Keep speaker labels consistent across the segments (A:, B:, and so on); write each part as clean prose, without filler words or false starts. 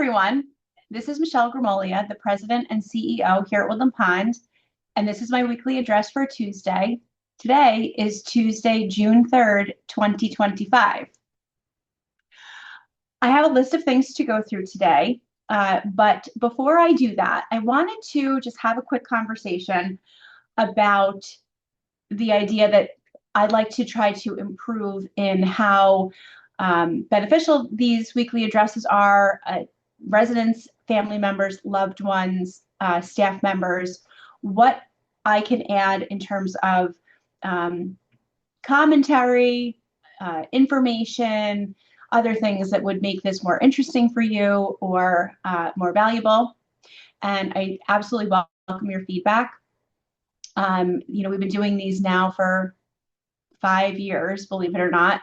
A: everyone. This is Michelle Gramoglia, the President and CEO here at Woodland Pond, and this is my weekly address for Tuesday. Today is Tuesday, June 3rd, 2025. I have a list of things to go through today, but before I do that, I wanted to just have a quick conversation about the idea that I'd like to try to improve in how beneficial these weekly addresses are. Residents, family members, loved ones, staff members, what I can add in terms of commentary, information, other things that would make this more interesting for you or more valuable. And I absolutely welcome your feedback. We've been doing these now for 5 years, believe it or not.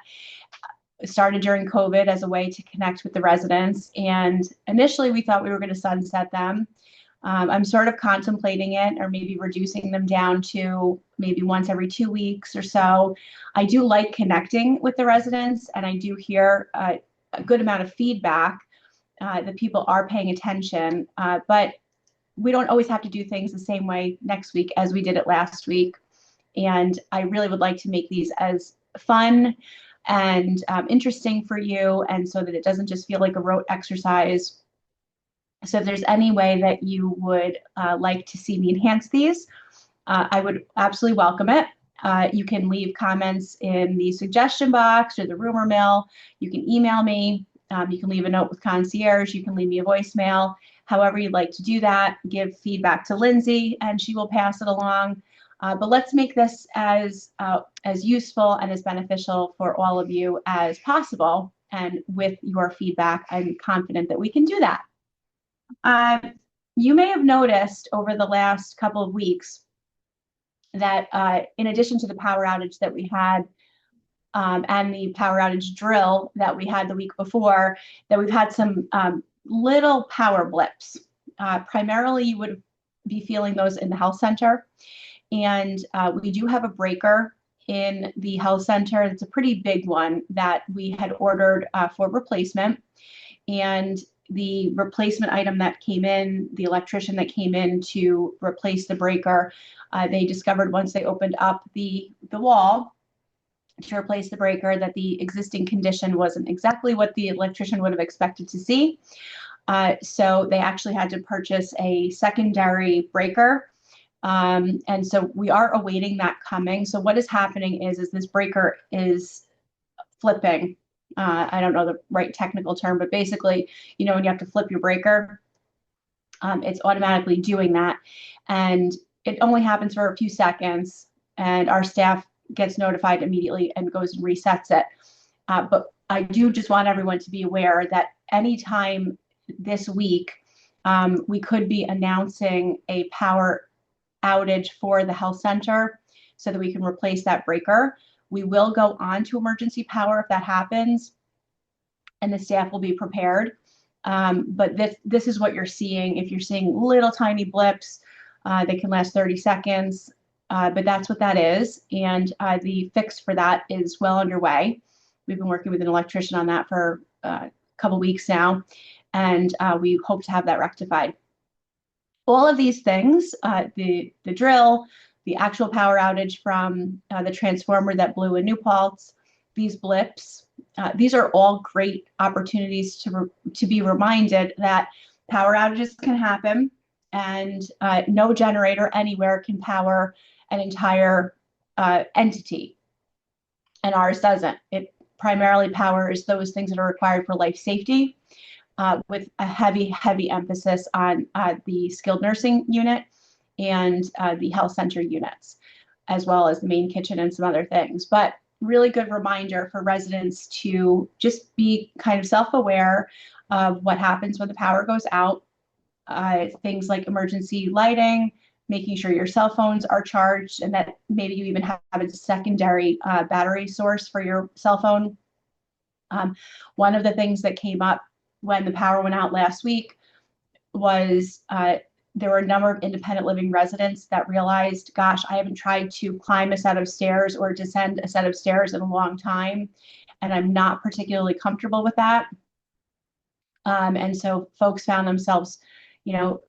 A: It started during COVID as a way to connect with the residents. And initially we thought we were going to sunset them. I'm sort of contemplating it, or maybe reducing them down to maybe once every 2 weeks or so. I do like connecting with the residents, and I do hear a good amount of feedback that people are paying attention, but we don't always have to do things the same way next week as we did it last week. And I really would like to make these as fun and interesting for you, and so that it doesn't just feel like a rote exercise. So if there's any way that you would like to see me enhance these, I would absolutely welcome it. You can leave comments in the suggestion box or the rumor mill. You can email me. You can leave a note with concierge. You can leave me a voicemail. However you'd like to do that, give feedback to Lindsay and she will pass it along. But let's make this as useful and as beneficial for all of you as possible. And with your feedback, I'm confident that we can do that. You may have noticed over the last couple of weeks that in addition to the power outage that we had and the power outage drill that we had the week before, that we've had some little power blips. Primarily, you would be feeling those in the health center. And we do have a breaker in the health center. It's a pretty big one that we had ordered for replacement. And the replacement item that came in, the electrician that came in to replace the breaker, they discovered once they opened up the wall to replace the breaker that the existing condition wasn't exactly what the electrician would have expected to see. So they actually had to purchase a secondary breaker. And so we are awaiting that coming. So what is happening is this breaker is flipping. I don't know the right technical term, but basically, when you have to flip your breaker, it's automatically doing that. And it only happens for a few seconds, and our staff gets notified immediately and goes and resets it. But I do just want everyone to be aware that anytime this week, we could be announcing a power outage for the health center so that we can replace that breaker. We will go on to emergency power if that happens, and the staff will be prepared. But this is what you're seeing. If you're seeing little tiny blips, they can last 30 seconds, but that's what that is. And the fix for that is well underway. We've been working with an electrician on that for a couple weeks now, and we hope to have that rectified. All of these things, the drill, the actual power outage from the transformer that blew in New Paltz, these blips, these are all great opportunities to be reminded that power outages can happen, and no generator anywhere can power an entire entity, and ours doesn't. It primarily powers those things that are required for life safety, with a heavy emphasis on the skilled nursing unit and the health center units, as well as the main kitchen and some other things. But really good reminder for residents to just be kind of self-aware of what happens when the power goes out. Things like emergency lighting, making sure your cell phones are charged, and that maybe you even have a secondary battery source for your cell phone. One of the things that came up when the power went out last week was there were a number of independent living residents that realized, gosh, I haven't tried to climb a set of stairs or descend a set of stairs in a long time, and I'm not particularly comfortable with that. And so folks found themselves, you know,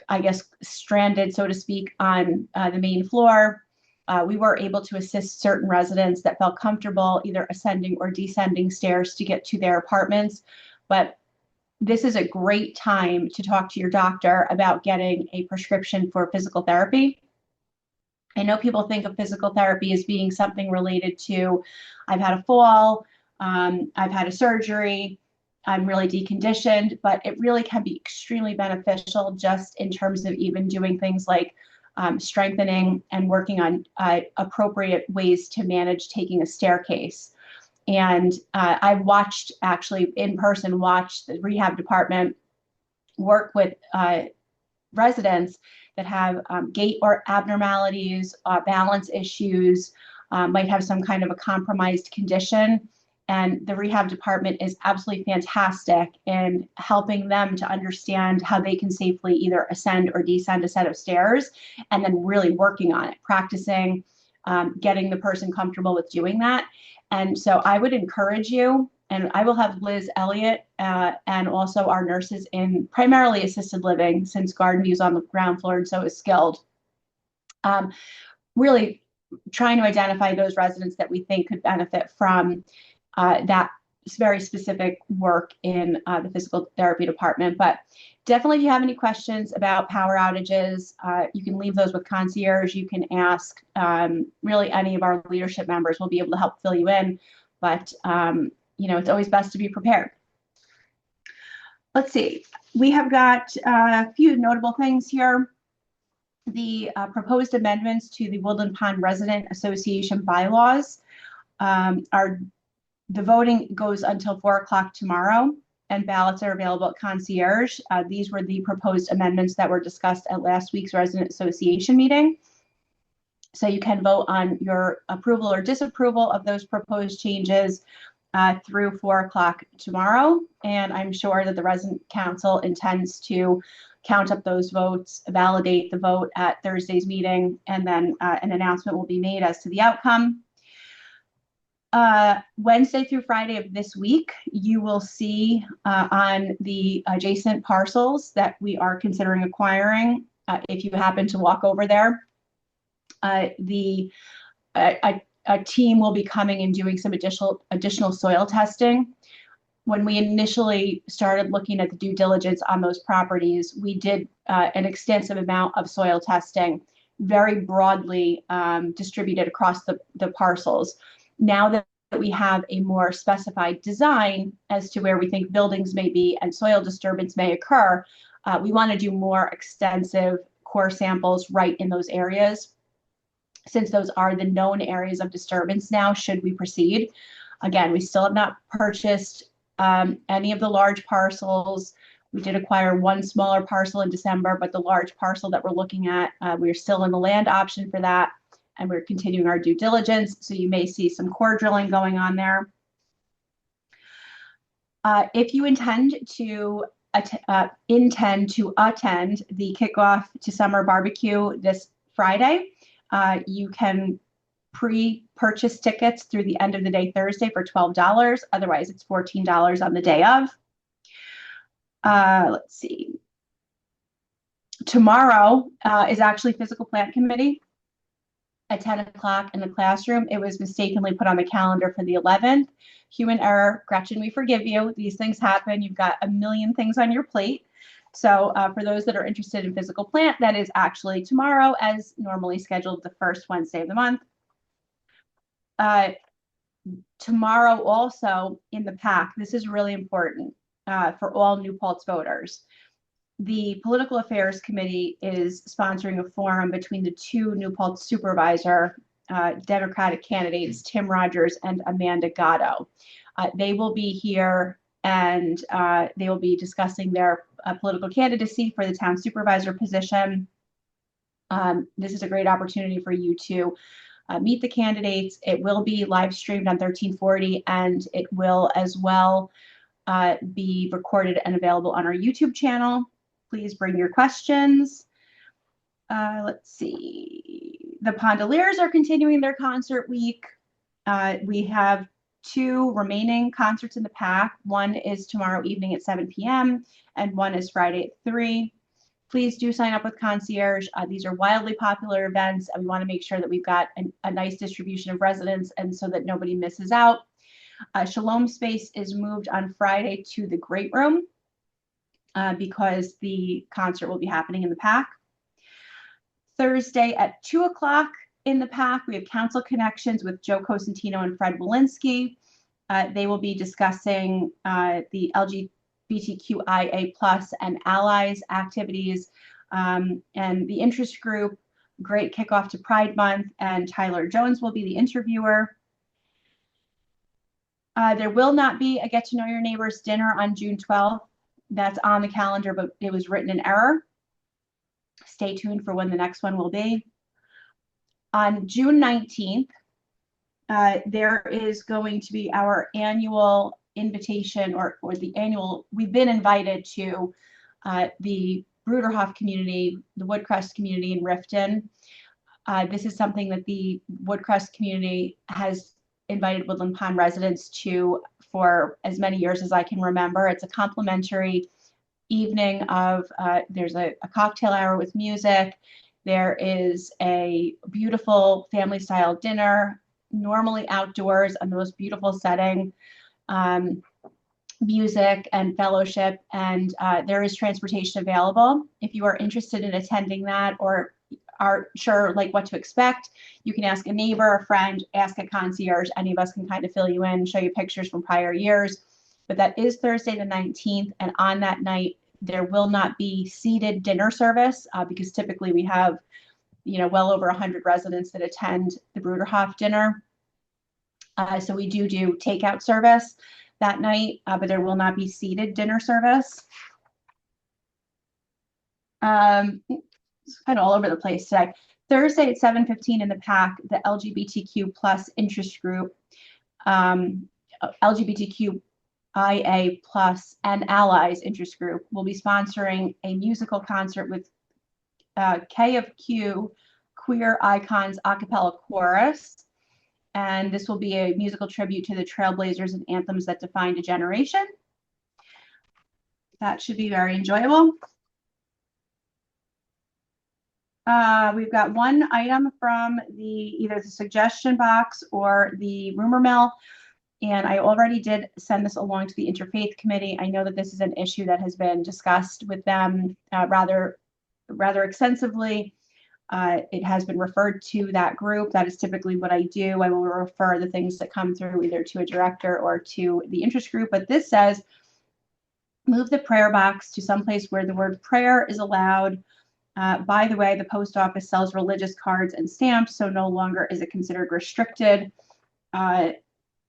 A: I guess, stranded, so to speak, on the main floor. We were able to assist certain residents that felt comfortable either ascending or descending stairs to get to their apartments. But this is a great time to talk to your doctor about getting a prescription for physical therapy. I know people think of physical therapy as being something related to, I've had a fall, I've had a surgery, I'm really deconditioned, but it really can be extremely beneficial just in terms of even doing things like strengthening and working on appropriate ways to manage taking a staircase. And I watched, actually in person, watched the rehab department work with residents that have gait or abnormalities, balance issues, might have some kind of a compromised condition. And the rehab department is absolutely fantastic in helping them to understand how they can safely either ascend or descend a set of stairs, and then really working on it, practicing, getting the person comfortable with doing that. And so I would encourage you, and I will have Liz Elliott and also our nurses in primarily assisted living, since Garden View is on the ground floor and so is skilled. Really trying to identify those residents that we think could benefit from that very specific work in the physical therapy department. But definitely, if you have any questions about power outages, you can leave those with concierge. You can ask really any of our leadership members will be able to help fill you in. But it's always best to be prepared. Let's see. We have got a few notable things here. The proposed amendments to the Woodland Pond Resident Association bylaws the voting goes until 4 o'clock tomorrow, and ballots are available at concierge. These were the proposed amendments that were discussed at last week's Resident Association meeting. So you can vote on your approval or disapproval of those proposed changes through 4 o'clock tomorrow. And I'm sure that the Resident Council intends to count up those votes, validate the vote at Thursday's meeting, and then an announcement will be made as to the outcome. Wednesday through Friday of this week, you will see on the adjacent parcels that we are considering acquiring, if you happen to walk over there, a team will be coming and doing some additional soil testing. When we initially started looking at the due diligence on those properties, we did an extensive amount of soil testing, very broadly distributed across the parcels. Now that we have a more specified design as to where we think buildings may be and soil disturbance may occur, we want to do more extensive core samples right in those areas, since those are the known areas of disturbance now, should we proceed. Again, we still have not purchased any of the large parcels. We did acquire one smaller parcel in December, but the large parcel that we're looking at, we're still in the land option for that, and we're continuing our due diligence. So you may see some core drilling going on there. If you intend to attend the kickoff to summer barbecue this Friday, you can pre-purchase tickets through the end of the day Thursday for $12. Otherwise, it's $14 on the day of. Let's see. Tomorrow is actually Physical Plant Committee at 10 o'clock in the classroom. It was mistakenly put on the calendar for the 11th. Human error. Gretchen, we forgive you. These things happen. You've got a million things on your plate. So for those that are interested in physical plant, that is actually tomorrow, as normally scheduled, the first Wednesday of the month. Tomorrow also in the PAC, this is really important for all New Paltz voters. The Political Affairs Committee is sponsoring a forum between the two New Paltz supervisor Democratic candidates, Tim Rogers and Amanda Gatto. They will be here, and they will be discussing their political candidacy for the town supervisor position. This is a great opportunity for you to meet the candidates. It will be live streamed on 1340, and it will as well be recorded and available on our YouTube channel. Please bring your questions. Let's see. The Pondaliers are continuing their concert week. We have 2 remaining concerts in the pack. One is tomorrow evening at 7 p.m. and one is Friday at 3. Please do sign up with concierge. These are wildly popular events, and we want to make sure that we've got a nice distribution of residents and so that nobody misses out. Shalom Space is moved on Friday to the Great Room because the concert will be happening in the pack. Thursday at 2 o'clock in the pack, we have Council Connections with Joe Cosentino and Fred Walensky. They will be discussing the LGBTQIA+ and allies activities and the interest group. Great kickoff to Pride Month, and Tyler Jones will be the interviewer. There will not be a Get to Know Your Neighbors dinner on June 12th. That's on the calendar, but it was written in error. Stay tuned for when the next one will be. On June 19th, there is going to be our annual invitation or the annual, we've been invited to the Bruderhof community, the Woodcrest community in Riften. This is something that the Woodcrest community has invited Woodland Pond residents to for as many years as I can remember. It's a complimentary evening of, there's a cocktail hour with music. There is a beautiful family style dinner, normally outdoors in the most beautiful setting, music and fellowship, and there is transportation available. If you are interested in attending that or aren't sure like what to expect, you can ask a neighbor, a friend, ask a concierge. Any of us can kind of fill you in, show you pictures from prior years. But that is Thursday the 19th, and on that night there will not be seated dinner service because typically we have, you know, well over 100 residents that attend the Bruderhof dinner. So we do takeout service that night, but there will not be seated dinner service. It's kind of all over the place today. Thursday at 7:15 in the pack, the LGBTQ+ interest group, LGBTQIA+ and allies interest group will be sponsoring a musical concert with K of Q Queer Icons a cappella chorus. And this will be a musical tribute to the trailblazers and anthems that defined a generation. That should be very enjoyable. We've got one item from either the suggestion box or the rumor mill, and I already did send this along to the Interfaith Committee. I know that this is an issue that has been discussed with them rather extensively. It has been referred to that group. That is typically what I do. I will refer the things that come through either to a director or to the interest group. But this says, move the prayer box to someplace where the word prayer is allowed. By the way, the post office sells religious cards and stamps, so no longer is it considered restricted.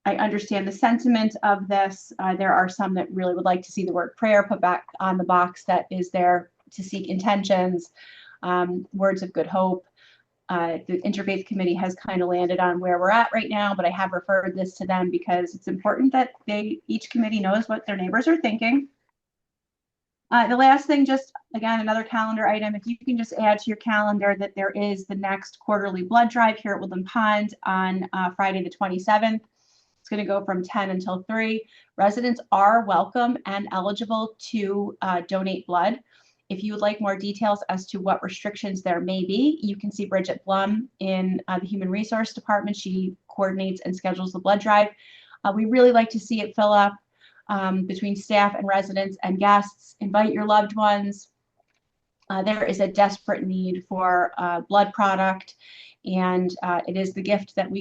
A: I understand the sentiment of this. There are some that really would like to see the word prayer put back on the box that is there to seek intentions, words of good hope. The Interfaith Committee has kind of landed on where we're at right now, but I have referred this to them because it's important that each committee knows what their neighbors are thinking. The last thing, just again, another calendar item, if you can just add to your calendar that there is the next quarterly blood drive here at Woodland Pond on Friday the 27th. It's going to go from 10 until 3. Residents are welcome and eligible to donate blood. If you would like more details as to what restrictions there may be, you can see Bridget Blum in the Human Resource Department. She coordinates and schedules the blood drive. We really like to see it fill up between staff and residents and guests. Invite your loved ones. There is a desperate need for blood product, and it is the gift that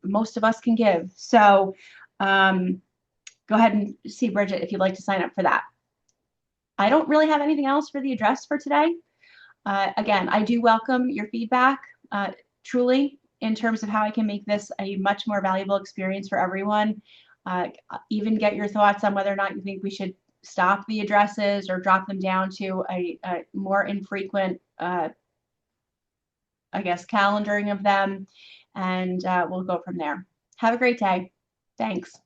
A: most of us can give. So go ahead and see Bridget if you'd like to sign up for that. I don't really have anything else for the address for today. Again, I do welcome your feedback, truly, in terms of how I can make this a much more valuable experience for everyone. Even get your thoughts on whether or not you think we should stop the addresses or drop them down to a more infrequent, I guess, calendaring of them, and we'll go from there. Have a great day. Thanks.